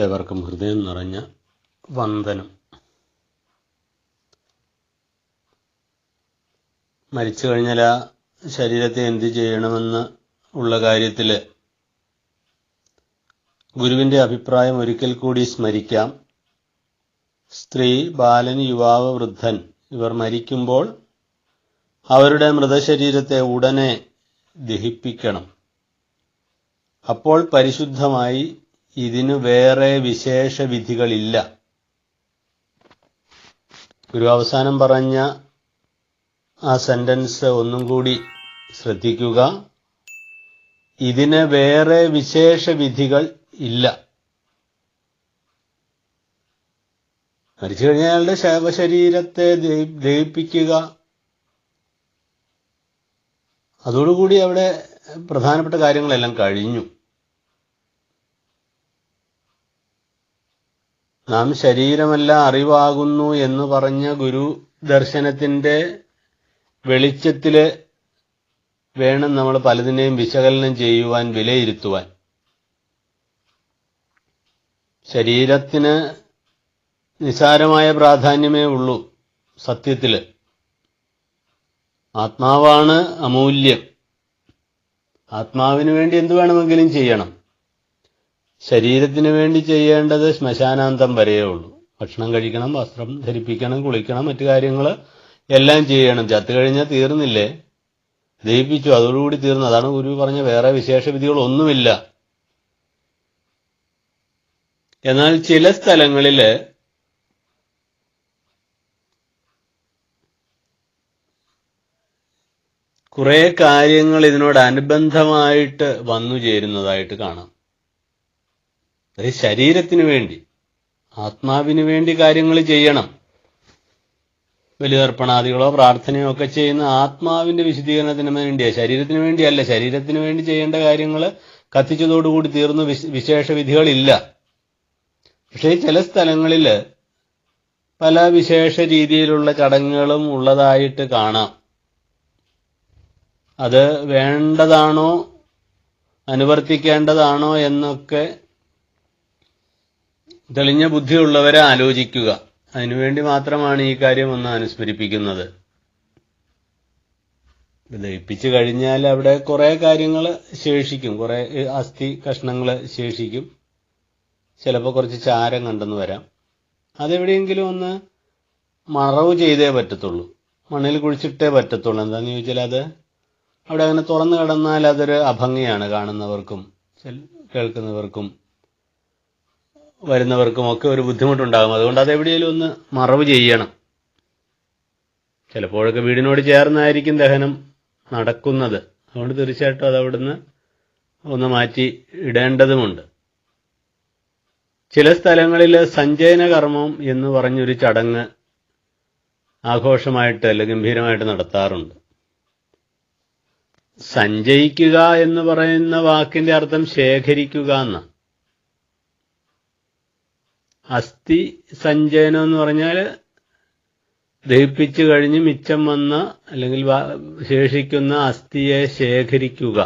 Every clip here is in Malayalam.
ഏവർക്കും ഹൃദയം നിറഞ്ഞ വന്ദനം. മരിച്ചു കഴിഞ്ഞാൽ ആ ശരീരത്തെ എന്ത് ചെയ്യണമെന്ന് ഉള്ള കാര്യത്തിൽ ഗുരുവിൻ്റെ അഭിപ്രായം ഒരിക്കൽ കൂടി സ്മരിക്കാം. സ്ത്രീ, ബാലൻ, യുവാവ്, വൃദ്ധൻ ഇവർ മരിക്കുമ്പോൾ അവരുടെ മൃതശരീരത്തെ ഉടനെ ദഹിപ്പിക്കണം. അപ്പോൾ പരിശുദ്ധമായി. ഇതിനു വേറെ വിശേഷ വിധികളില്ല. ഗുരു അവസാനം പറഞ്ഞ ആ സെന്റൻസ് ഒന്നും കൂടി ശ്രദ്ധിക്കുക. ഇതിന് വേറെ വിശേഷ വിധികൾ ഇല്ല. മരിച്ചു കഴിഞ്ഞാൽ അയാളുടെ ശവശരീരത്തെ ദഹിപ്പിക്കുക, അതോടുകൂടി അവിടെ പ്രധാനപ്പെട്ട കാര്യങ്ങളെല്ലാം കഴിഞ്ഞു. നാം ശരീരമല്ല അറിവാകുന്നു എന്ന് പറഞ്ഞ ഗുരു ദർശനത്തിന്റെ വെളിച്ചത്തിൽ വേണം നമ്മൾ പലതിനെയും വിശകലനം ചെയ്യുവാൻ, വിലയിരുത്തുവാൻ. ശരീരത്തിന് നിസാരമായ പ്രാധാന്യമേ ഉള്ളൂ. സത്യത്തിൽ ആത്മാവാണ് അമൂല്യം. ആത്മാവിന് വേണ്ടി എന്തു വേണമെങ്കിലും ചെയ്യണം. ശരീരത്തിന് വേണ്ടി ചെയ്യേണ്ടത് ശ്മശാനാന്തം വരെയേ ഉള്ളൂ. ഭക്ഷണം കഴിക്കണം, വസ്ത്രം ധരിപ്പിക്കണം, കുളിക്കണം, മറ്റു കാര്യങ്ങൾ എല്ലാം ചെയ്യണം. ചത്തു കഴിഞ്ഞാൽ തീർന്നില്ലേ? ദഹിപ്പിച്ചു, അതോടുകൂടി തീർന്നു. അതാണ് ഗുരു പറഞ്ഞ വേറെ വിശേഷ വിധികളൊന്നുമില്ല. എന്നാൽ ചില സ്ഥലങ്ങളിൽ കുറെ കാര്യങ്ങൾ ഇതിനോടനുബന്ധമായിട്ട് വന്നു ചേരുന്നതായിട്ട് കാണാം. അത് ശരീരത്തിന് വേണ്ടി, ആത്മാവിന് വേണ്ടി കാര്യങ്ങൾ ചെയ്യണം. ബലിതർപ്പണാദികളോ പ്രാർത്ഥനയോ ഒക്കെ ചെയ്യുന്ന ആത്മാവിന്റെ വിശുദ്ധീകരണത്തിന് വേണ്ടിയാണ്, ശരീരത്തിന് വേണ്ടിയല്ല. ശരീരത്തിന് വേണ്ടി ചെയ്യേണ്ട കാര്യങ്ങൾ കത്തിച്ചതോടുകൂടി തീർന്നു, വിശേഷ വിധികളില്ല. പക്ഷേ ചില സ്ഥലങ്ങളിൽ പല വിശേഷ രീതിയിലുള്ള ചടങ്ങുകളും ഉള്ളതായിട്ട് കാണാം. അത് വേണ്ടതാണോ അനുവർത്തിക്കേണ്ടതാണോ എന്നൊക്കെ തെളിഞ്ഞ ബുദ്ധിയുള്ളവരെ ആലോചിക്കുക. അതിനുവേണ്ടി മാത്രമാണ് ഈ കാര്യം ഒന്ന് അനുസ്മരിപ്പിക്കുന്നത്. ദഹിപ്പിച്ചു കഴിഞ്ഞാൽ അവിടെ കുറെ കാര്യങ്ങൾ ശേഷിക്കും, കുറെ അസ്ഥി കഷ്ണങ്ങൾ ശേഷിക്കും. ചിലപ്പോൾ കുറച്ച് ചാരം കണ്ടെന്ന് വരാം. അതെവിടെയെങ്കിലും ഒന്ന് മറവ് ചെയ്തേ പറ്റത്തുള്ളൂ, മണ്ണിൽ കുഴിച്ചിട്ടേ പറ്റത്തുള്ളൂ. എന്താണെന്ന് ചോദിച്ചാൽ അത് അവിടെ അങ്ങനെ തുറന്നു കിടന്നാൽ അതൊരു അഭംഗിയാണ്. കാണുന്നവർക്കും കേൾക്കുന്നവർക്കും വരുന്നവർക്കും ഒക്കെ ഒരു ബുദ്ധിമുട്ടുണ്ടാകും. അതുകൊണ്ട് അതെവിടെയെങ്കിലും ഒന്ന് മറവ് ചെയ്യണം. ചിലപ്പോഴൊക്കെ വീടിനോട് ചേർന്നായിരിക്കും ദഹനം നടക്കുന്നത്. അതുകൊണ്ട് തീർച്ചയായിട്ടും അത് അവിടുന്ന് ഒന്ന് മാറ്റി ഇടേണ്ടതുമുണ്ട്. ചില സ്ഥലങ്ങളിൽ സഞ്ചയന കർമ്മം എന്ന് പറഞ്ഞൊരു ചടങ്ങ് ആഘോഷമായിട്ട് അല്ല ഗംഭീരമായിട്ട് നടത്താറുണ്ട്. സഞ്ചയിക്കുക എന്ന് പറയുന്ന വാക്കിന്റെ അർത്ഥം ശേഖരിക്കുക എന്നാണ്. അസ്ഥി സഞ്ചയനം എന്ന് പറഞ്ഞാൽ ദഹിപ്പിച്ചു കഴിഞ്ഞ് മിച്ചം വന്ന അല്ലെങ്കിൽ ശേഷിക്കുന്ന അസ്ഥിയെ ശേഖരിക്കുക.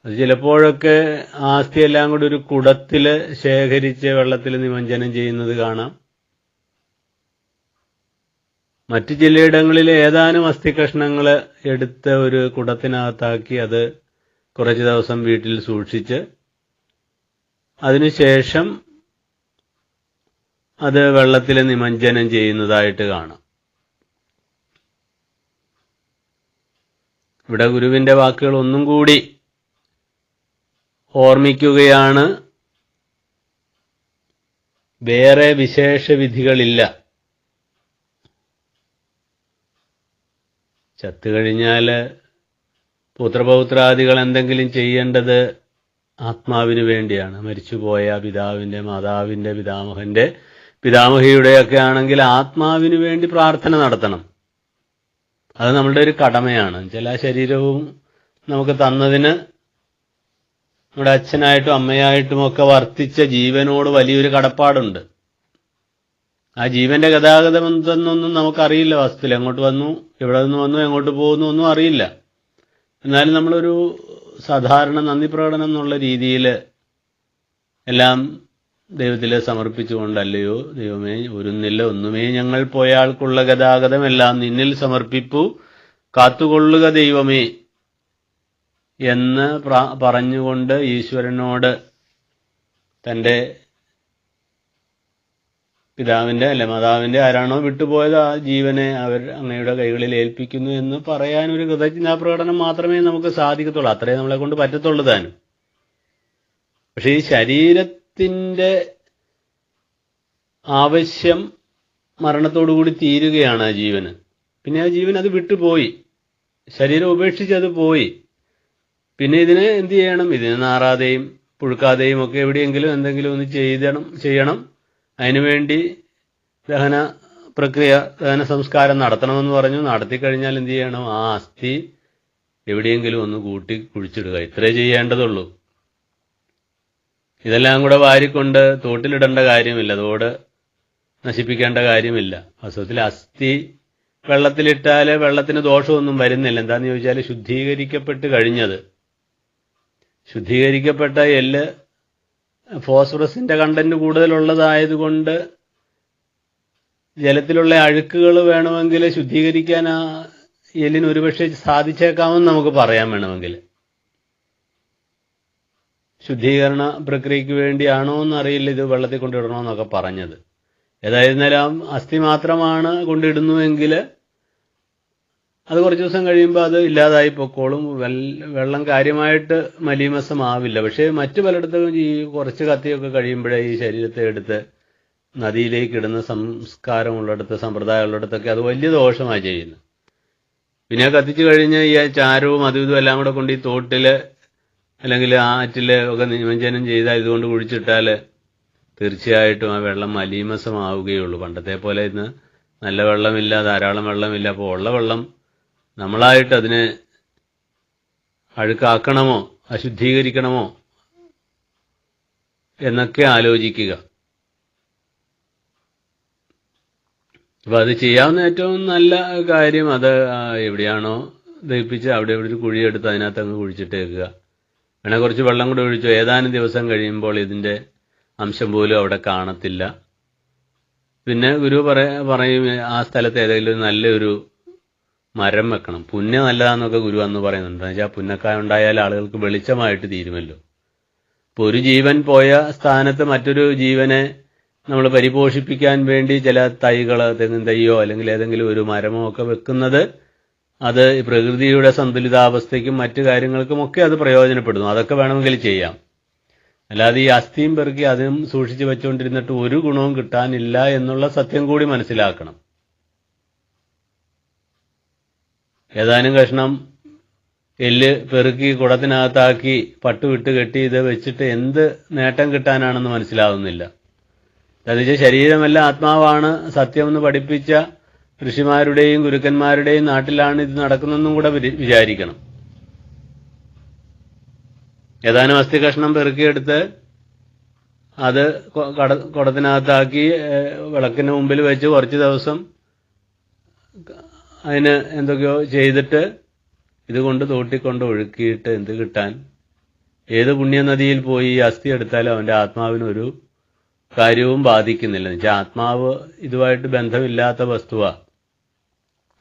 അത് ചിലപ്പോഴൊക്കെ ആ അസ്ഥിയെല്ലാം കൂടി ഒരു കുടത്തിൽ ശേഖരിച്ച് വെള്ളത്തിൽ നിമഞ്ജനം ചെയ്യുന്നത് കാണാം. മറ്റു ചിലയിടങ്ങളിൽ ഏതാനും അസ്ഥി കഷ്ണങ്ങൾ എടുത്ത് ഒരു കുടത്തിനകത്താക്കി അത് കുറച്ച് ദിവസം വീട്ടിൽ സൂക്ഷിച്ച് അതിനുശേഷം അത് വെള്ളത്തിൽ നിമഞ്ജനം ചെയ്യുന്നതായിട്ട് കാണാം. ഇവിടെ ഗുരുവിന്റെ വാക്കുകൾ ഒന്നും കൂടി ഓർമ്മിക്കുകയാണ്. വേറെ വിശേഷ വിധികളില്ല. ചത്തുകഴിഞ്ഞാൽ പുത്രപൗത്രാദികൾ എന്തെങ്കിലും ചെയ്യേണ്ടത് ആത്മാവിന് വേണ്ടിയാണ്. മരിച്ചുപോയ പിതാവിന്റെ, മാതാവിന്റെ, പിതാമഹന്റെ, പിതാമഹിയുടെയൊക്കെ ആണെങ്കിൽ ആത്മാവിന് വേണ്ടി പ്രാർത്ഥന നടത്തണം. അത് നമ്മളുടെ ഒരു കടമയാണ്. ചില ശരീരവും നമുക്ക് തന്നതിന് നമ്മുടെ അച്ഛനായിട്ടും അമ്മയായിട്ടും ഒക്കെ വർത്തിച്ച ജീവനോട് വലിയൊരു കടപ്പാടുണ്ട്. ആ ജീവന്റെ ഗതാഗതം എന്തെന്നൊന്നും നമുക്കറിയില്ല. വാസ്തവത്തിൽ എങ്ങോട്ട് വന്നു, എവിടെ നിന്ന് വന്നു, എങ്ങോട്ട് പോകുന്നു ഒന്നും അറിയില്ല. എന്നാലും നമ്മളൊരു സാധാരണ നന്ദി പ്രകടനം എന്നുള്ള രീതിയിൽ എല്ലാം ദൈവത്തിൽ സമർപ്പിച്ചുകൊണ്ടല്ലയോ ദൈവമേ ഒരുന്നില്ല ഒന്നുമേ ഞങ്ങൾ പോയാൾക്കുള്ള ഗതാഗതമെല്ലാം നിന്നിൽ സമർപ്പിപ്പു കാത്തുകൊള്ളുക ദൈവമേ എന്ന് പറഞ്ഞുകൊണ്ട് ഈശ്വരനോട് തൻ്റെ പിതാവിൻ്റെ അല്ലെ മാതാവിൻ്റെ ആരാണോ വിട്ടുപോയത് ആ ജീവനെ അവർ അങ്ങയുടെ കൈകളിൽ ഏൽപ്പിക്കുന്നു എന്ന് പറയാനൊരു കൃതജ്ഞതാപ്രകടനം മാത്രമേ നമുക്ക് സാധിക്കത്തുള്ളൂ. അത്രേ നമ്മളെ കൊണ്ട് പറ്റത്തുള്ളൂ താനും. പക്ഷെ ഈ ശരീരത്തിൻ്റെ ആവശ്യം മരണത്തോടുകൂടി തീരുകയാണ് ആ ജീവന്. പിന്നെ ആ ജീവൻ അത് വിട്ടുപോയി, ശരീരം ഉപേക്ഷിച്ചത് പോയി. പിന്നെ ഇതിനെ എന്ത് ചെയ്യണം? ഇതിനെ നാറാതെയും പുഴുക്കാതെയും ഒക്കെ എവിടെയെങ്കിലും എന്തെങ്കിലും ഒന്ന് ചെയ്യണം. അതിനുവേണ്ടി ദഹന സംസ്കാരം നടത്തണമെന്ന് പറഞ്ഞു. നടത്തിക്കഴിഞ്ഞാൽ എന്ത് ചെയ്യണം? ആ അസ്ഥി എവിടെയെങ്കിലും ഒന്ന് കൂട്ടി കുഴിച്ചിടുക. ഇത്രേ ചെയ്യേണ്ടതുള്ളൂ. ഇതെല്ലാം കൂടെ വാരിക്കൊണ്ട് തോട്ടിലിടേണ്ട കാര്യമില്ല, തോട് നശിപ്പിക്കേണ്ട കാര്യമില്ല. വാസ്തവത്തിൽ അസ്ഥി വെള്ളത്തിലിട്ടാൽ വെള്ളത്തിന് ദോഷമൊന്നും വരുന്നില്ല. എന്താണെന്ന് ചോദിച്ചാൽ ശുദ്ധീകരിക്കപ്പെട്ട് കഴിഞ്ഞത്. ശുദ്ധീകരിക്കപ്പെട്ട എല്ല് ഫോസ്ഫറസിന്റെ കണ്ടന്റ് കൂടുതലുള്ളതായതുകൊണ്ട് ജലത്തിലുള്ള അഴുക്കുകൾ വേണമെങ്കിൽ ശുദ്ധീകരിക്കാൻ ആ എല്ലിന് ഒരുപക്ഷെ സാധിച്ചേക്കാമെന്ന് നമുക്ക് പറയാൻ വേണമെങ്കിൽ. ശുദ്ധീകരണ പ്രക്രിയയ്ക്ക് വേണ്ടിയാണോ എന്നറിയില്ല ഇത് വെള്ളത്തിൽ കൊണ്ടിടണമെന്നൊക്കെ പറഞ്ഞത്. ഏതായിരുന്നാലും അസ്ഥി മാത്രമാണ് കൊണ്ടിടുന്നുവെങ്കിൽ അത് കുറച്ച് ദിവസം കഴിയുമ്പോൾ അത് ഇല്ലാതായി പൊക്കോളും. വെള്ളം കാര്യമായിട്ട് മലീമസമാവില്ല. പക്ഷേ മറ്റു പലയിടത്തും ഈ കുറച്ച് കത്തിയൊക്കെ കഴിയുമ്പോഴേ ഈ ശരീരത്തെ എടുത്ത് നദിയിലേക്ക് ഇടുന്ന സംസ്കാരമുള്ളിടത്ത് സമ്പ്രദായമുള്ളിടത്തൊക്കെ അത് വലിയ ദോഷമായി ചെയ്യുന്നു. പിന്നെ കത്തിച്ചു കഴിഞ്ഞ് ഈ ചാരവും അതും ഇതും എല്ലാം കൂടെ കൊണ്ട് ഈ തോട്ടിൽ അല്ലെങ്കിൽ ആറ്റിൽ ഒക്കെ നിമജ്ജനം ചെയ്താൽ ഇതുകൊണ്ട് കുഴിച്ചിട്ടാൽ തീർച്ചയായിട്ടും ആ വെള്ളം മലീമസമാവുകയുള്ളൂ. പണ്ടത്തെ പോലെ ഇന്ന് നല്ല വെള്ളമില്ല, ധാരാളം വെള്ളമില്ല. അപ്പോൾ ഉള്ള വെള്ളം നമ്മളായിട്ട് അതിനെ അഴുക്കാക്കണമോ അശുദ്ധീകരിക്കണമോ എന്നൊക്കെ ആലോചിക്കുക. അപ്പം അത് ചെയ്യാവുന്ന ഏറ്റവും നല്ല കാര്യം അത് എവിടെയാണോ ദഹിപ്പിച്ച് അവിടെ ഒരു കുഴിയെടുത്ത് അതിനകത്ത് അങ്ങ് കുഴിച്ചിട്ടേക്കുക. വേണേൽ കുറച്ച് വെള്ളം കൂടെ ഒഴിച്ചു. ഏതാനും ദിവസം കഴിയുമ്പോൾ ഇതിൻ്റെ അംശം പോലും അവിടെ കാണത്തില്ല. പിന്നെ ഗുരു പറയും ആ സ്ഥലത്ത് ഏതെങ്കിലും നല്ലൊരു മരം വെക്കണം. പുന്ന നല്ലതാണെന്നൊക്കെ ഗുരു അന്ന് പറയുന്നുണ്ട്. എന്നുവെച്ചാൽ പുന്നക്കായ ഉണ്ടായാൽ ആളുകൾക്ക് വെളിച്ചമായിട്ട് തീരുമല്ലോ. ഇപ്പോൾ ഒരു ജീവൻ പോയ സ്ഥാനത്ത് മറ്റൊരു ജീവനെ നമ്മൾ പരിപോഷിപ്പിക്കാൻ വേണ്ടി ചില തൈകൾ, തെങ്ങിൻ തൈയോ അല്ലെങ്കിൽ ഏതെങ്കിലും ഒരു മരമോ ഒക്കെ വെക്കുന്നത് അത് പ്രകൃതിയുടെ സന്തുലിതാവസ്ഥയ്ക്കും മറ്റു കാര്യങ്ങൾക്കുമൊക്കെ അത് പ്രയോജനപ്പെടുന്നു. അതൊക്കെ വേണമെങ്കിൽ ചെയ്യാം. അല്ലാതെ ഈ അസ്ഥിയും പെറുക്കി അതും സൂക്ഷിച്ചു വെച്ചുകൊണ്ടിരുന്നിട്ട് ഒരു ഗുണവും കിട്ടാനില്ല എന്നുള്ള സത്യം കൂടി മനസ്സിലാക്കണം. ഏതാനും കഷ്ണം എല്ല് പെറുക്കി കുടത്തിനകത്താക്കി പട്ടുവിട്ട് കെട്ടി ഇത് വെച്ചിട്ട് എന്ത് നേട്ടം കിട്ടാനാണെന്ന് മനസ്സിലാവുന്നില്ല. എന്നുവെച്ചാൽ ശരീരമല്ല ആത്മാവാണ് സത്യമെന്ന് പഠിപ്പിച്ച ഋഷിമാരുടെയും ഗുരുക്കന്മാരുടെയും നാട്ടിലാണ് ഇത് നടക്കുന്നതെന്നും കൂടെ വിചാരിക്കണം. ഏതാനും അസ്ഥി കഷ്ണം പെറുക്കിയെടുത്ത് അത് കുടത്തിനകത്താക്കി വിളക്കിന് മുമ്പിൽ വെച്ച് കുറച്ച് ദിവസം അതിന് എന്തൊക്കെയോ ചെയ്തിട്ട് ഇതുകൊണ്ട് തോട്ടിക്കൊണ്ട് ഒഴുക്കിയിട്ട് എന്ത് കിട്ടാൻ? ഏത് പുണ്യനദിയിൽ പോയി ഈ അസ്ഥി എടുത്താലും അവൻ്റെ ആത്മാവിനൊരു കാര്യവും ബാധിക്കുന്നില്ല. എന്നുവെച്ചാൽ ആത്മാവ് ഇതുമായിട്ട് ബന്ധമില്ലാത്ത വസ്തുവാണ്.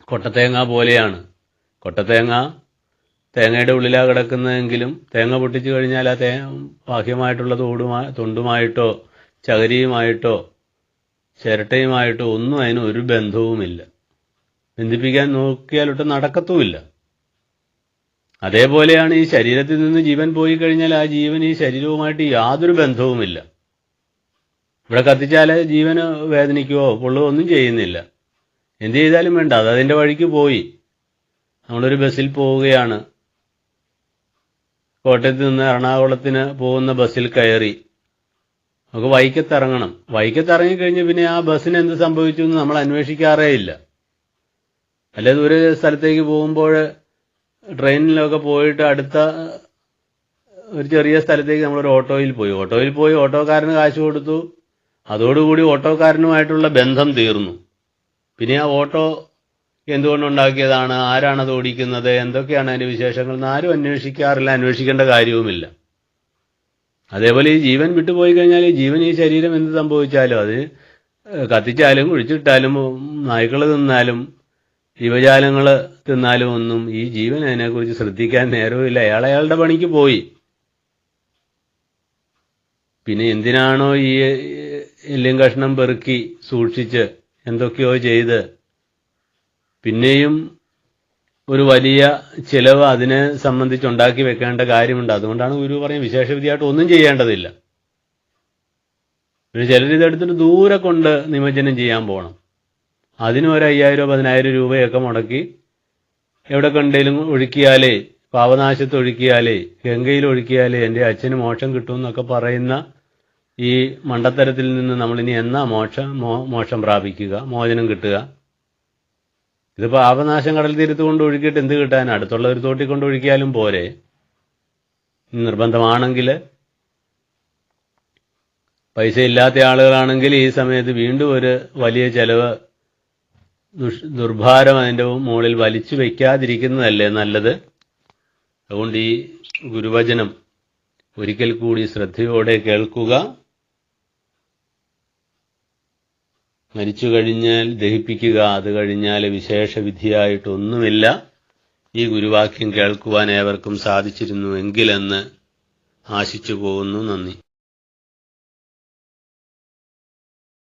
കൊട്ടത്തേങ്ങ പോലെയാണ്. തേങ്ങയുടെ ഉള്ളിലാണ് കിടക്കുന്നതെങ്കിലും തേങ്ങ പൊട്ടിച്ചു കഴിഞ്ഞാൽ ആ ബാഹ്യമായിട്ടുള്ള തൊണ്ടുമായിട്ടോ ചകരിയുമായിട്ടോ ചിരട്ടയുമായിട്ടോ ഒന്നും അതിന് ഒരു ബന്ധവുമില്ല. ബന്ധിപ്പിക്കാൻ നോക്കിയാലൊട്ട് നടക്കത്തുമില്ല. അതേപോലെയാണ് ഈ ശരീരത്തിൽ നിന്ന് ജീവൻ പോയി കഴിഞ്ഞാൽ ആ ജീവൻ ഈ ശരീരവുമായിട്ട് യാതൊരു ബന്ധവുമില്ല. ഇവിടെ കത്തിച്ചാൽ ജീവന് വേദനിക്കുകയോ പൊള്ളുകയോ ഒന്നും ചെയ്യുന്നില്ല. എന്ത് ചെയ്താലും വേണ്ട, അത് അതിൻ്റെ വഴിക്ക് പോയി. നമ്മളൊരു ബസ്സിൽ പോവുകയാണ്. കോട്ടയത്ത് നിന്ന് എറണാകുളത്തിന് പോകുന്ന ബസ്സിൽ കയറി നമുക്ക് വൈക്കത്തിറങ്ങണം. വൈക്കത്തിറങ്ങിക്കഴിഞ്ഞ് പിന്നെ ആ ബസ്സിന് എന്ത് സംഭവിച്ചു എന്ന് നമ്മൾ അന്വേഷിക്കാറേ ഇല്ല. അല്ലെ ദൂരെ സ്ഥലത്തേക്ക് പോകുമ്പോൾ ട്രെയിനിലൊക്കെ പോയിട്ട് അടുത്ത ഒരു ചെറിയ സ്ഥലത്തേക്ക് നമ്മളൊരു ഓട്ടോയിൽ പോയി ഓട്ടോക്കാരന് കാശ് കൊടുത്തു. അതോടുകൂടി ഓട്ടോക്കാരനുമായിട്ടുള്ള ബന്ധം തീർന്നു. പിന്നെ ആ ഓട്ടോ എന്തുകൊണ്ടുണ്ടാക്കിയതാണ്, ആരാണത് ഓടിക്കുന്നത്, എന്തൊക്കെയാണ് അതിന്റെ വിശേഷങ്ങൾ എന്ന് ആരും അന്വേഷിക്കാറില്ല, അന്വേഷിക്കേണ്ട കാര്യവുമില്ല. അതേപോലെ ഈ ജീവൻ വിട്ടുപോയി കഴിഞ്ഞാൽ ഈ ജീവൻ, ഈ ശരീരം എന്ത് സംഭവിച്ചാലും, അത് കത്തിച്ചാലും കുഴിച്ചിട്ടാലും നായ്ക്കൾ തിന്നാലും ജീവജാലങ്ങൾ തിന്നാലും ഒന്നും ഈ ജീവൻ അതിനെക്കുറിച്ച് ശ്രദ്ധിക്കാൻ നേരവുമില്ല. അയാളുടെ പണിക്ക് പോയി. പിന്നെ എന്തിനാണോ ഈ എല്ലും കഷ്ണം പെറുക്കി സൂക്ഷിച്ച് എന്തൊക്കെയോ ചെയ്ത് പിന്നെയും ഒരു വലിയ ചിലവ് അതിനെ സംബന്ധിച്ചുണ്ടാക്കി വെക്കേണ്ട കാര്യമുണ്ട്. അതുകൊണ്ടാണ് ഗുരു പറയും വിശേഷവിധിയായിട്ട് ഒന്നും ചെയ്യേണ്ടതില്ല. പിന്നെ ചിലരിതെടുത്തിട്ട് ദൂരെ കൊണ്ട് നിമജ്ജനം ചെയ്യാൻ പോകണം. അതിന് ഒരു 5000 10,000 രൂപയൊക്കെ മുടക്കി എവിടെ കണ്ടേലും ഒഴുക്കിയാലേ, പാവനാശത്ത് ഒഴുക്കിയാലേ, ഗംഗയിൽ ഒഴുക്കിയാലേ എൻ്റെ അച്ഛന് മോക്ഷം കിട്ടും എന്നൊക്കെ പറയുന്ന ഈ മണ്ടത്തരത്തിൽ നിന്ന് നമ്മളിനി എന്നാ മോക്ഷം പ്രാപിക്കുക, മോചനം കിട്ടുക? ഇത് പാപനാശം കടൽ തീരത്ത് കൊണ്ട് ഒഴുക്കിയിട്ട് എന്ത് കിട്ടാൻ? അടുത്തുള്ള ഒരു തോട്ടിൽ കൊണ്ട് ഒഴുക്കിയാലും പോരെ. നിർബന്ധമാണെങ്കിൽ പൈസ ഇല്ലാത്ത ആളുകളാണെങ്കിൽ ഈ സമയത്ത് വീണ്ടും ഒരു വലിയ ചെലവ്, ദുർഭാരം അതിൻ്റെ മുകളിൽ വലിച്ചു വയ്ക്കാതിരിക്കുന്നതല്ലേ നല്ലത്. അതുകൊണ്ട് ഈ ഗുരുവചനം ഒരിക്കൽ കൂടി ശ്രദ്ധയോടെ കേൾക്കുക. മരിച്ചു കഴിഞ്ഞാൽ ദഹിപ്പിക്കുക, അത് കഴിഞ്ഞാൽ വിശേഷവിധിയായിട്ടൊന്നുമില്ല. ഈ ഗുരുവാക്യം കേൾക്കുവാൻ ഏവർക്കും സാധിച്ചിരുന്നു എങ്കിലെന്ന് ആശിച്ചു പോകുന്നു. നന്ദി.